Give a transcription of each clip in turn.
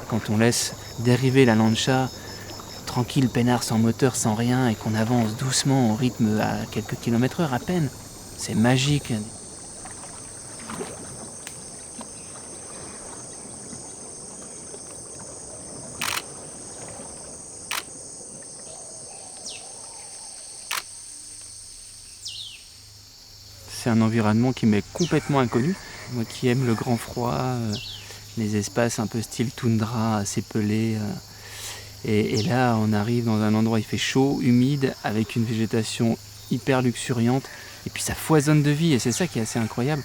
Quand on laisse dériver la lancha, tranquille, peinard, sans moteur, sans rien, et qu'on avance doucement au rythme à quelques kilomètres/heure à peine, c'est magique. C'est un environnement qui m'est complètement inconnu. Moi qui aime le grand froid, les espaces un peu style toundra, assez pelés. Et là, on arrive dans un endroit, il fait chaud, humide, avec une végétation hyper luxuriante. Et puis ça foisonne de vie, et c'est ça qui est assez incroyable.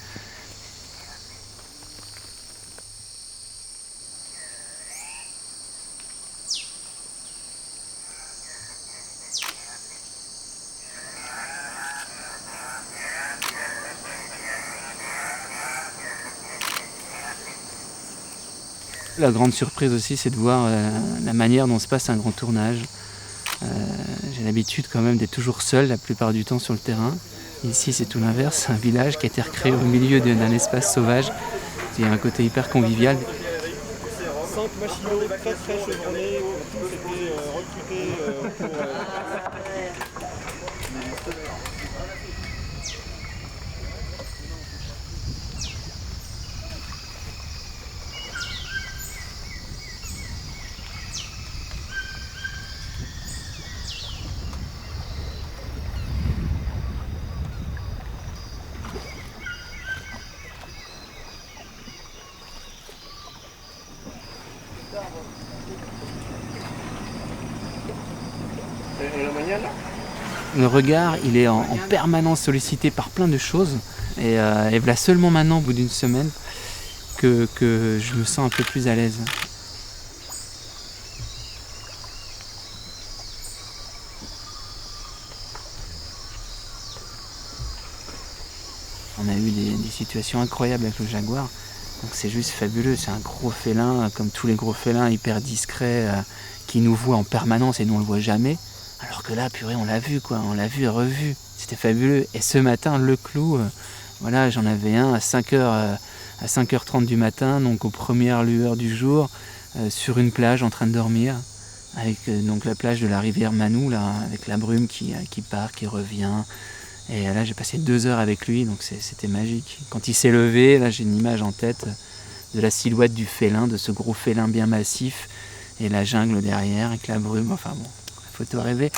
La grande surprise aussi, c'est de voir la manière dont se passe un grand tournage. J'ai l'habitude quand même d'être toujours seul la plupart du temps sur le terrain. Ici, c'est tout l'inverse, c'est un village qui a été recréé au milieu d'un espace sauvage. Il y a un côté hyper convivial. 5 machinaux très très chevronnés, tous étaient recrutés pour... Le regard, il est en permanence sollicité par plein de choses. Et voilà seulement maintenant, au bout d'une semaine, que je me sens un peu plus à l'aise. On a eu des situations incroyables avec le jaguar. Donc c'est juste fabuleux, c'est un gros félin, comme tous les gros félins, hyper discret, qui nous voit en permanence et nous on le voit jamais. Alors que là, purée, on l'a vu quoi, on l'a vu et revu. C'était fabuleux. Et ce matin, le clou, voilà, j'en avais un à 5h30 du matin, donc aux premières lueurs du jour, sur une plage en train de dormir, avec donc la plage de la rivière Manou, là, avec la brume qui part, qui revient. Et là, j'ai passé 2 heures avec lui, donc c'était magique. Quand il s'est levé, là, j'ai une image en tête de la silhouette du félin, de ce gros félin bien massif, et la jungle derrière, avec la brume. Enfin bon, photo rêvée.